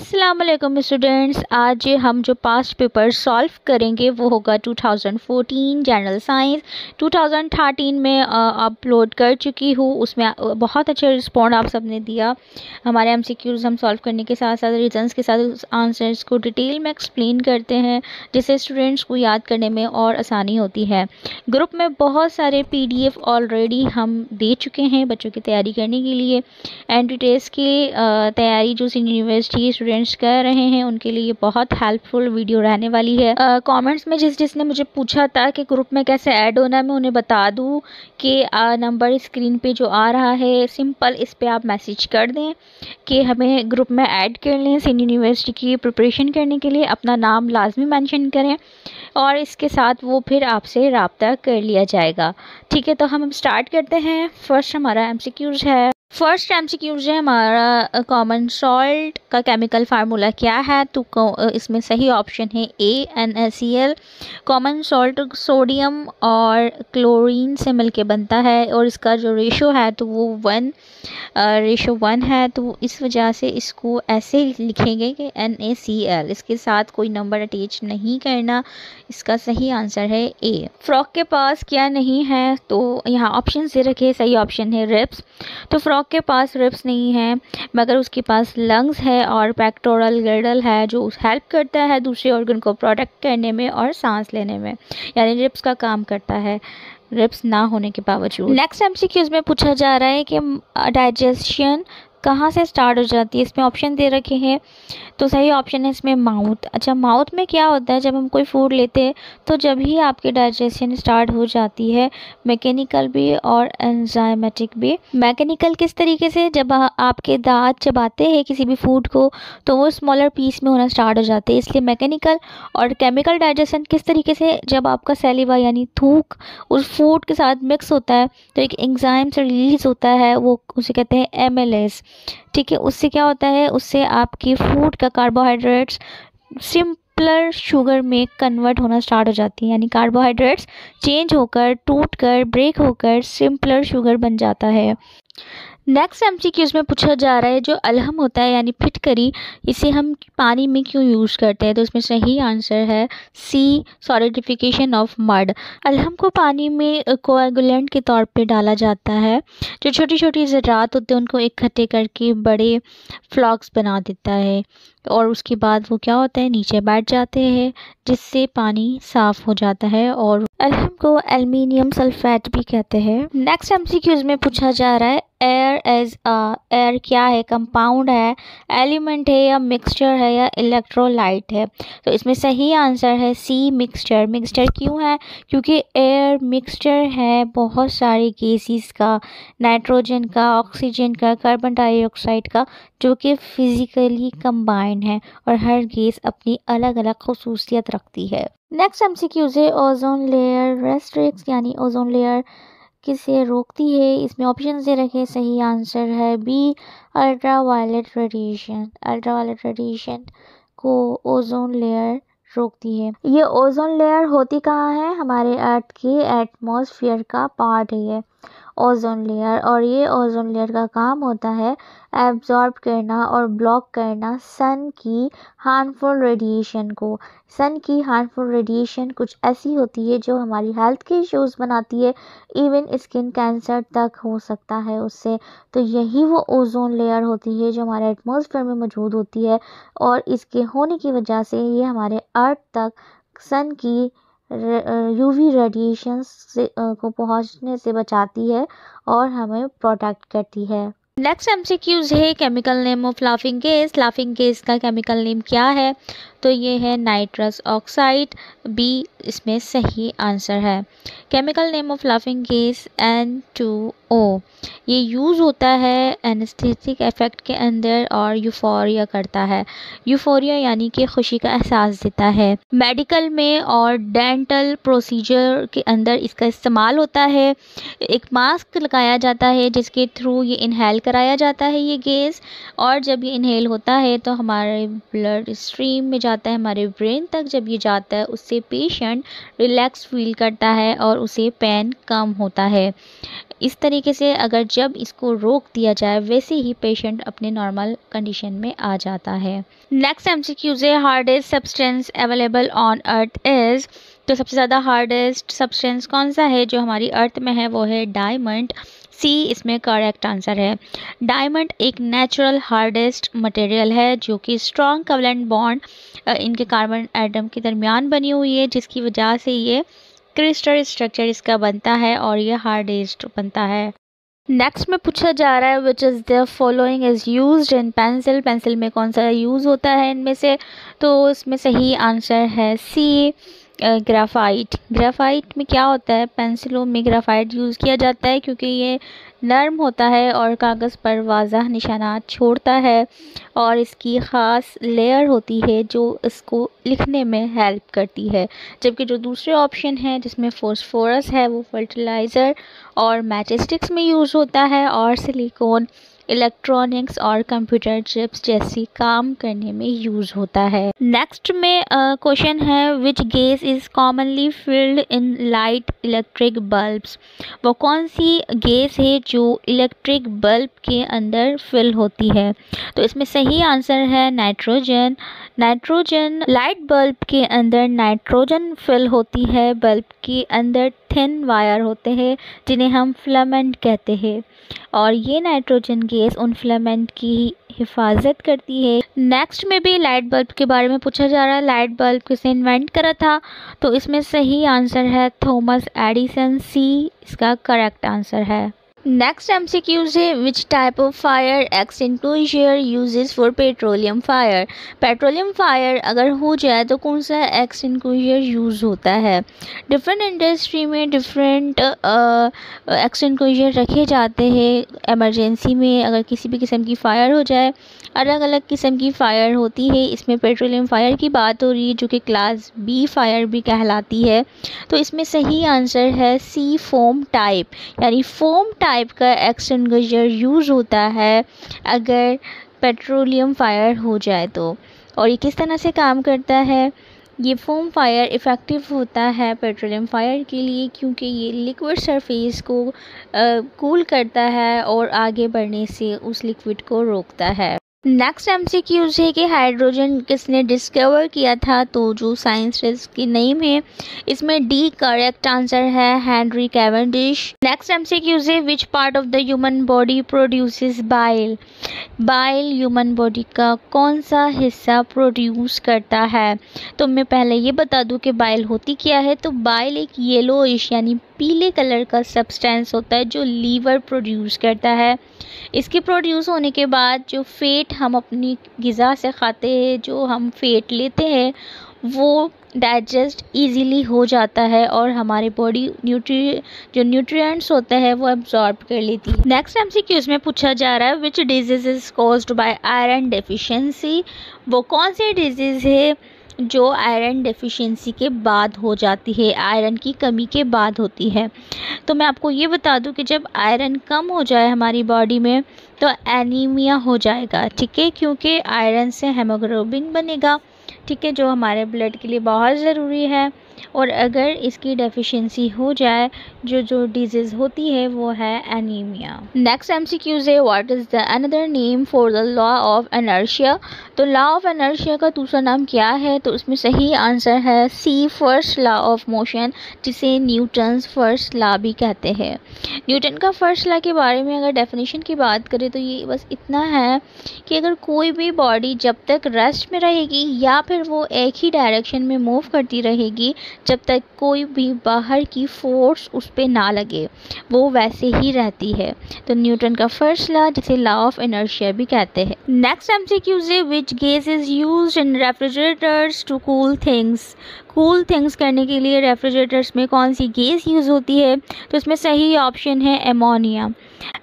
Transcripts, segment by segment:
अस्सलाम वालेकुम स्टूडेंट्स, आज हम जो पास्ट पेपर सॉल्व करेंगे वो होगा 2014 जनरल साइंस। 2013 में अपलोड कर चुकी हूँ, उसमें बहुत अच्छा रिस्पॉन्ड आप सबने दिया। हमारे एमसीक्यूज़ हम सॉल्व करने के साथ साथ रीजंस के साथ उस आंसर्स को डिटेल में एक्सप्लेन करते हैं, जिससे स्टूडेंट्स को याद करने में और आसानी होती है। ग्रुप में बहुत सारे PDF ऑलरेडी हम दे चुके हैं बच्चों की तैयारी करने के लिए। एंट्री टेस्ट की तैयारी जो सीनियर यूनिवर्सिटी स्टूडेंट्स कर रहे हैं उनके लिए बहुत हेल्पफुल वीडियो रहने वाली है। कमेंट्स में जिसने मुझे पूछा था कि ग्रुप में कैसे ऐड होना है, मैं उन्हें बता दूं कि नंबर स्क्रीन पे जो आ रहा है, सिंपल इस पे आप मैसेज कर दें कि हमें ग्रुप में ऐड कर लें। सीनियर यूनिवर्सिटी की प्रिपरेशन करने के लिए अपना नाम लाजमी मेंशन करें और इसके साथ वो फिर आपसे रब्ता कर लिया जाएगा। ठीक है, तो हम स्टार्ट करते हैं। फर्स्ट हमारा MCQs है। फर्स्ट MCQs है हमारा, कॉमन सॉल्ट का केमिकल फार्मूला क्या है? तो इसमें सही ऑप्शन है A NaCl। Common salt sodium और क्लोरीन से मिलके बनता है और इसका जो रेशो है तो वो 1:1 है, तो इस वजह से इसको ऐसे लिखेंगे कि NaCl, इसके साथ कोई नंबर अटैच नहीं करना। इसका सही आंसर है A। फ्रॉक के पास क्या नहीं है? तो यहाँ ऑप्शन से रखे, सही ऑप्शन है रिब्स। तो फ्रॉक के पास रिब्स नहीं है, मगर उसके पास लंग्स है और पेक्टोरल गिर्डल है जो हेल्प करता है दूसरे ऑर्गन को प्रोटेक्ट करने में और सांस लेने में, यानी रिब्स का काम करता है रिब्स ना होने के बावजूद। नेक्स्ट MCQs में पूछा जा रहा है कि डाइजेशन कहाँ से स्टार्ट हो जाती है? इसमें ऑप्शन दे रखे हैं, तो सही ऑप्शन है इसमें माउथ। अच्छा, माउथ में क्या होता है? जब हम कोई फूड लेते हैं तो जब ही आपकी डाइजेशन स्टार्ट हो जाती है, मैकेनिकल भी और एंजाइमेटिक भी। मैकेनिकल किस तरीके से? जब आपके दांत चबाते हैं किसी भी फूड को तो वो स्मॉलर पीस में होना स्टार्ट हो जाते हैं, इसलिए मैकेनिकल। और केमिकल डाइजेशन किस तरीके से? जब आपका सैलिवा यानी थूक उस फूड के साथ मिक्स होता है तो एक एंजाइम से रिलीज होता है, वो उसे कहते हैं MLS। ठीक है, उससे क्या होता है? उससे आपकी फूड का कार्बोहाइड्रेट्स सिंपलर शुगर में कन्वर्ट होना स्टार्ट हो जाती है, यानी कार्बोहाइड्रेट्स चेंज होकर, टूट कर, ब्रेक होकर सिंपलर शुगर बन जाता है। नेक्स्ट MCQs में पूछा जा रहा है जो अलहम होता है यानी फिटकरी, इसे हम पानी में क्यों यूज़ करते हैं? तो इसमें सही आंसर है C सॉलिडिफिकेशन ऑफ मड। अलहम को पानी में कोएगुलेंट के तौर पे डाला जाता है। जो छोटी छोटी ज़रात होते हैं उनको इकट्ठे करके बड़े फ्लॉक्स बना देता है और उसके बाद वो क्या होता है, नीचे बैठ जाते हैं, जिससे पानी साफ़ हो जाता है और अलहम को एल्युमिनियम सल्फेट भी कहते हैं। नेक्स्ट MCQs में पूछा जा रहा है एयर क्या है? कंपाउंड है, एलिमेंट है या मिक्सचर है या इलेक्ट्रोलाइट है? तो इसमें सही आंसर है C मिक्सचर। मिक्सचर क्यों है? क्योंकि एयर मिक्सचर है बहुत सारे गैसेस का, नाइट्रोजन का, ऑक्सीजन का, कार्बन डाइऑक्साइड का, जो कि फिज़िकली कंबाइंड है और हर गैस अपनी अलग अलग खसूसियत रखती है। नेक्स्ट MCQ है ओजोन लेयर रेस्ट्रिक्ट्स, यानी ओजोन लेयर किसे रोकती है? इसमें ऑप्शन दे रखे, सही आंसर है B ultraviolet radiation. Ultraviolet radiation को ओजोन लेयर रोकती है। ये ओजोन लेयर होती कहाँ है? हमारे अर्थ के एटमॉस्फेयर का पार्ट है ये ओजोन लेयर, और ये ओजोन लेयर का काम होता है एब्जॉर्ब करना और ब्लॉक करना सन की हार्मफुल रेडिएशन को। सन की हार्मफुल रेडिएशन कुछ ऐसी होती है जो हमारी हेल्थ के इश्यूज बनाती है, इवन स्किन कैंसर तक हो सकता है उससे। तो यही वो ओजोन लेयर होती है जो हमारे एटमॉस्फेयर में मौजूद होती है और इसके होने की वजह से ये हमारे अर्थ तक सन की UV रेडिएशन से को पहुंचने से बचाती है और हमें प्रोटेक्ट करती है। नेक्स्ट MCQs है chemical name of laughing gas. Laughing gas का केमिकल नेम क्या है? तो ये है नाइट्रस ऑक्साइड। B इसमें सही आंसर है। Chemical name of laughing gas N2O। ये यूज़ होता है एनेस्थेटिक इफेक्ट के अंदर और यूफोरिया करता है। यूफोरिया यानी कि खुशी का एहसास देता है। मेडिकल में और डेंटल प्रोसीजर के अंदर इसका इस्तेमाल होता है। एक मास्क लगाया जाता है जिसके थ्रू ये इनहेल कराया जाता है ये गैस, और जब ये इनहेल होता है तो हमारे ब्लड स्ट्रीम में जाता है हमारे ब्रेन तक, जब ये जाता है उससे पेशेंट रिलैक्स फील करता है और उसे पेन कम होता है। इस तरीके से अगर जब इसको रोक दिया जाए वैसे ही पेशेंट अपने नॉर्मल कंडीशन में आ जाता है। नेक्स्ट एमसीक्यू है hardest substance available on earth is. तो सबसे ज़्यादा हार्डेस्ट सब्सटेंस कौन सा है जो हमारी अर्थ में है, वो है डायमंड। सी इसमें करेक्ट आंसर है। डायमंड एक नेचुरल हार्डेस्ट मटेरियल है जो कि स्ट्रॉन्ग कोवलेंट बॉन्ड इनके कार्बन एटम के दरमियान बनी हुई है, जिसकी वजह से ये क्रिस्टल स्ट्रक्चर इसका बनता है और ये हार्डेस्ट बनता है। नेक्स्ट में पूछा जा रहा है which is the following is used in pencil. Pencil में कौन सा यूज़ होता है इनमें से, तो इसमें सही आंसर है सी ग्राफाइट। ग्राफाइट में क्या होता है, पेंसिलों में ग्राफाइट यूज़ किया जाता है क्योंकि ये नरम होता है और कागज़ पर वाज़ह निशानात छोड़ता है और इसकी ख़ास लेयर होती है जो इसको लिखने में हेल्प करती है। जबकि जो दूसरे ऑप्शन है जिसमें फॉस्फोरस है वो फर्टिलाइज़र और मैचस्टिक्स में यूज़ होता है और सिलिकॉन इलेक्ट्रॉनिक्स और कंप्यूटर चिप्स जैसी काम करने में यूज़ होता है। नेक्स्ट में क्वेश्चन है which gas is commonly filled in light electric bulbs. वो कौन सी गैस है जो इलेक्ट्रिक बल्ब के अंदर फिल होती है, तो इसमें सही आंसर है नाइट्रोजन। नाइट्रोजन लाइट बल्ब के अंदर नाइट्रोजन फिल होती है। बल्ब के अंदर थिन वायर होते हैं जिन्हें हम फिलामेंट कहते हैं और ये नाइट्रोजन गैस उन फिलामेंट की हिफाजत करती है। नेक्स्ट में भी लाइट बल्ब के बारे में पूछा जा रहा है, लाइट बल्ब किसने इन्वेंट करा था, तो इसमें सही आंसर है थॉमस एडिसन। सी इसका करेक्ट आंसर है। नेक्स्ट एमसीक्यूज है which type of fire extinguisher uses for petroleum fire. Petroleum fire अगर हो जाए तो कौन सा एक्सटिंग्विशर यूज़ होता है। डिफरेंट इंडस्ट्री में डिफरेंट एक्सटिंग्विशर रखे जाते हैं। इमरजेंसी में अगर किसी भी किस्म की फ़ायर हो जाए, अलग अलग किस्म की फ़ायर होती है। इसमें पेट्रोलियम फायर की बात हो रही है जो कि क्लास बी फायर भी कहलाती है। तो इसमें सही आंसर है सी फोम टाइप, यानी फोम टाइप का एक्सटिंग्विशर यूज़ होता है अगर पेट्रोलियम फायर हो जाए तो। और ये किस तरह से काम करता है, ये फोम फायर इफ़ेक्टिव होता है पेट्रोलियम फायर के लिए क्योंकि ये लिक्विड सरफेस को कूल करता है और आगे बढ़ने से उस लिक्विड को रोकता है। नेक्स्ट एमसीक्यूज है कि हाइड्रोजन किसने डिस्कवर किया था, तो जो साइंटिस्ट की नेम है इसमें डी करेक्ट आंसर है हेनरी कैवेंडिश। नेक्स्ट एमसीक्यूज है which part of the human body produces bile. Bile human body का कौन सा हिस्सा प्रोड्यूस करता है, तो मैं पहले ये बता दूं कि बाइल होती क्या है। तो बाइल एक येलोइश यानी पीले कलर का सब्सटेंस होता है जो लीवर प्रोड्यूस करता है। इसके प्रोड्यूस होने के बाद जो फैट हम अपनी ग़िज़ा से खाते हैं, जो हम फैट लेते हैं, वो डाइजेस्ट इजीली हो जाता है और हमारी बॉडी न्यूट्रिएंट्स होते हैं वो एब्जॉर्ब कर लेती है। नेक्स्ट एमसीक्यूज में पूछा जा रहा है which disease is caused by iron deficiency. वो कौन सी डिजीज़ है जो आयरन डेफिशिएंसी के बाद हो जाती है, आयरन की कमी के बाद होती है। तो मैं आपको ये बता दूं कि जब आयरन कम हो जाए हमारी बॉडी में तो एनीमिया हो जाएगा, ठीक है, क्योंकि आयरन से हेमोग्लोबिन बनेगा, ठीक है, जो हमारे ब्लड के लिए बहुत ज़रूरी है। और अगर इसकी डेफिशिएंसी हो जाए जो डिजीज़ होती है वो है एनीमिया। नेक्स्ट एमसीक्यूज है what is the another name for the law of inertia. तो लॉ ऑफ इनर्शिया का दूसरा नाम क्या है, तो उसमें सही आंसर है सी फर्स्ट लॉ ऑफ मोशन, जिसे न्यूटन्स फर्स्ट लॉ भी कहते हैं। न्यूटन का फर्स्ट लॉ के बारे में अगर डेफिनेशन की बात करें तो ये बस इतना है कि अगर कोई भी बॉडी जब तक रेस्ट में रहेगी या फिर वो एक ही डायरेक्शन में मूव करती रहेगी जब तक कोई भी बाहर की फोर्स उस पर ना लगे, वो वैसे ही रहती है। तो न्यूटन का फर्स्ट लॉ जिसे लॉ ऑफ इनर्शिया भी कहते हैं। नेक्स्ट एमसीक्यूज है which gas is used in refrigerators to cool things. Cool things करने के लिए रेफ्रिजरेटर्स में कौन सी गैस यूज़ होती है, तो इसमें सही ऑप्शन है एमोनिया।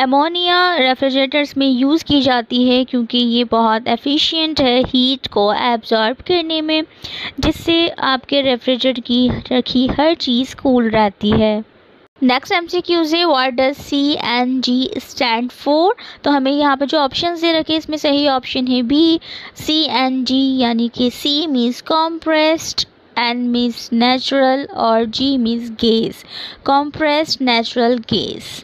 एमोनिया रेफ्रिजरेटर्स में यूज़ की जाती है क्योंकि ये बहुत एफिशिएंट है हीट को एब्जॉर्ब करने में, जिससे आपके रेफ्रिजरेटर की रखी हर चीज़ कूल रहती है। नेक्स्ट MCQ है what does CNG stand for. तो हमें यहाँ पे जो ऑप्शन दे रखे इसमें सही ऑप्शन है बी, CNG, यानी कि C means compressed, N means natural और G means gas, compressed natural gas.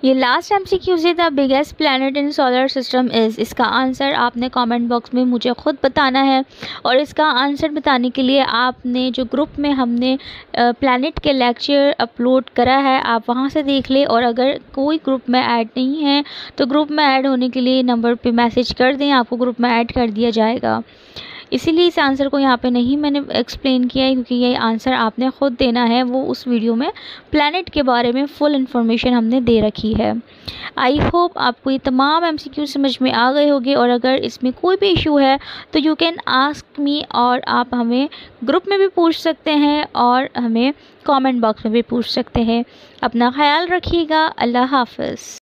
ये लास्ट MCQ है the biggest planet in solar system is. इसका आंसर आपने कमेंट बॉक्स में मुझे ख़ुद बताना है, और इसका आंसर बताने के लिए आपने जो ग्रुप में हमने प्लैनेट के लेक्चर अपलोड करा है आप वहाँ से देख ले, और अगर कोई ग्रुप में ऐड नहीं है तो ग्रुप में ऐड होने के लिए नंबर पे मैसेज कर दें, आपको ग्रुप में ऐड कर दिया जाएगा। इसीलिए इस आंसर को यहाँ पे नहीं मैंने एक्सप्लेन किया है, क्योंकि ये आंसर आपने ख़ुद देना है, वो उस वीडियो में प्लैनेट के बारे में फुल इन्फॉर्मेशन हमने दे रखी है। आई होप आपको ये तमाम MCQ समझ में आ गए होंगे, और अगर इसमें कोई भी इशू है तो यू कैन आस्क मी, और आप हमें ग्रुप में भी पूछ सकते हैं और हमें कमेंट बॉक्स में भी पूछ सकते हैं। अपना ख्याल रखिएगा। अल्लाह हाफ़िज़।